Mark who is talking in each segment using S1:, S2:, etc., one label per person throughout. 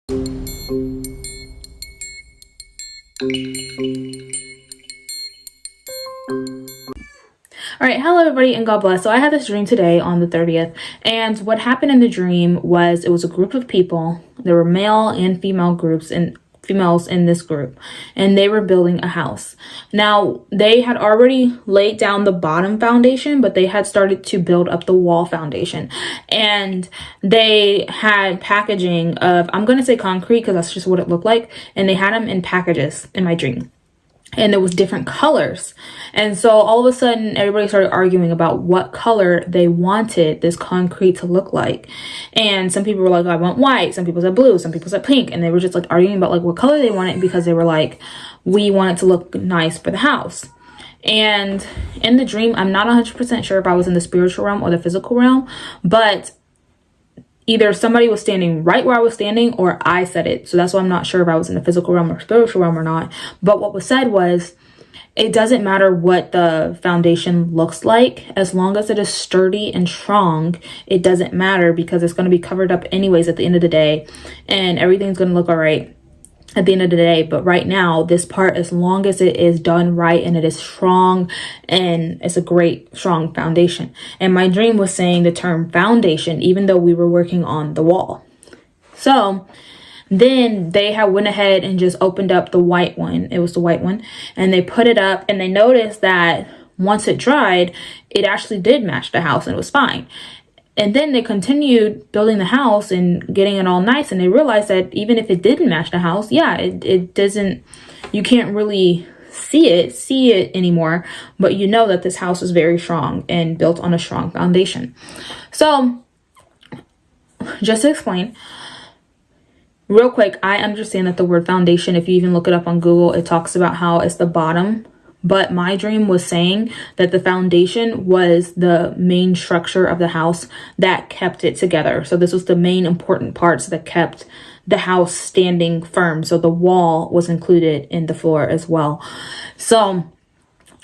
S1: All right, hello everybody and God bless. So I had this dream today on the 30th, and what happened in the dream was it was a group of people. There were male and female groups and females in this group, and they were building a house. Now, they had already laid down the bottom foundation, but they had started to build up the wall foundation, and they had packaging of, I'm going to say concrete because that's just what it looked like, and they had them in packages in my dream. And there was different colors. And so all of a sudden, everybody started arguing about what color they wanted this concrete to look like. And some people were like, I want white. Some people said blue. Some people said pink. And they were just like arguing about like what color they wanted, because they were like, we want it to look nice for the house. And in the dream, I'm not 100% sure if I was in the spiritual realm or the physical realm, but either somebody was standing right where I was standing or I said it. So that's why I'm not sure if I was in the physical realm or spiritual realm or not. But what was said was, it doesn't matter what the foundation looks like. As long as it is sturdy and strong, it doesn't matter, because it's going to be covered up anyways at the end of the day. And everything's going to look all right at the end of the day. But right now, this part, as long as it is done right and it is strong and it's a great strong foundation. And my dream was saying the term foundation, even though we were working on the wall. So then they had went ahead and just opened up the white one. It was the white one, and they put it up, and they noticed that once it dried, it actually did match the house and it was fine. And then they continued building the house and getting it all nice. And they realized that even if it didn't match the house, it doesn't, you can't really see it anymore. But you know that this house is very strong and built on a strong foundation. So just to explain real quick, I understand that the word foundation, if you even look it up on Google, it talks about how it's the bottom. But my dream was saying that the foundation was the main structure of the house that kept it together. So this was the main important parts that kept the house standing firm. So the wall was included in the floor as well. So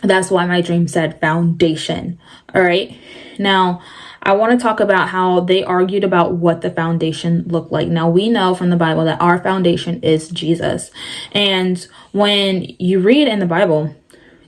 S1: that's why my dream said foundation. All right. Now, I want to talk about how they argued about what the foundation looked like. Now, we know from the Bible that our foundation is Jesus. And when you read in the Bible,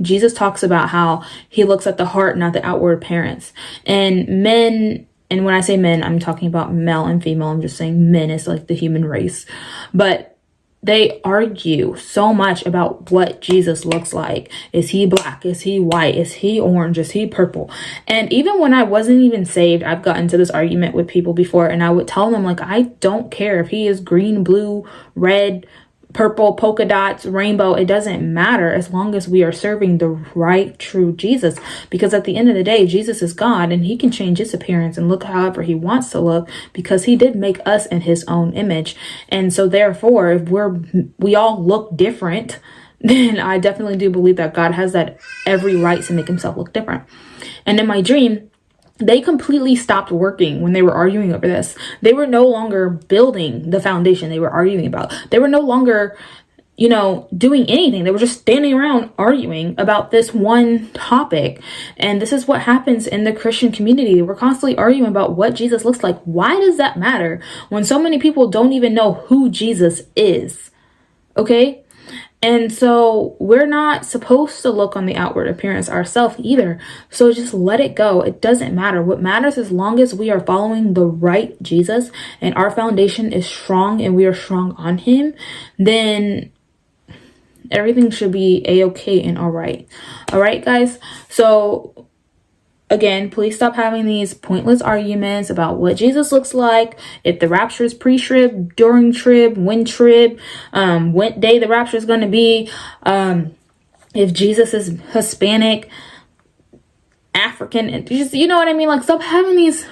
S1: Jesus talks about how he looks at the heart, not the outward appearance. And men, and when I say men, I'm talking about male and female. I'm just saying men is like the human race. But they argue so much about what Jesus looks like. Is he black? Is he white? Is he orange? Is he purple? And even when I wasn't even saved, I've gotten into this argument with people before, and I would tell them, like, I don't care if he is green, blue, red, purple, polka dots, rainbow. It doesn't matter, as long as we are serving the right, true Jesus. Because at the end of the day, Jesus is God, and he can change his appearance and look however he wants to look, because he did make us in his own image. And so therefore, if we all look different, then I definitely do believe that God has that every right to make himself look different. And in my dream, they completely stopped working when they were arguing over this. They were no longer building the foundation they were arguing about. They were no longer, doing anything. They were just standing around arguing about this one topic. And this is what happens in the Christian community. We're constantly arguing about what Jesus looks like. Why does that matter when so many people don't even know who Jesus is? Okay? And so we're not supposed to look on the outward appearance ourselves either. So just let it go. It doesn't matter. What matters, as long as we are following the right Jesus and our foundation is strong and we are strong on him, then everything should be a-okay and all right. All right, guys. So again, please stop having these pointless arguments about what Jesus looks like, if the rapture is pre-trib, during trib, when trib, what day the rapture is going to be, if Jesus is Hispanic, African, and just, you know what I mean? Like, stop having these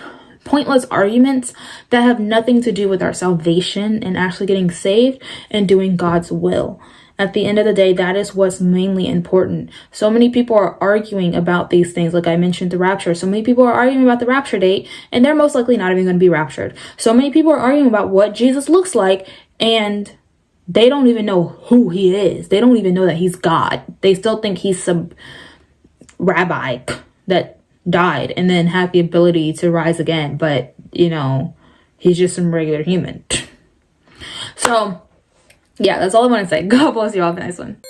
S1: pointless arguments that have nothing to do with our salvation and actually getting saved and doing God's will. At the end of the day, that is what's mainly important. So many people are arguing about these things. Like I mentioned, the rapture. So many people are arguing about the rapture date, and they're most likely not even going to be raptured. So many people are arguing about what Jesus looks like, and they don't even know who he is. They don't even know that he's God. They still think he's some rabbi that died and then had the ability to rise again. But, he's just some regular human. So yeah, that's all I want to say. God bless you all. Have a nice one.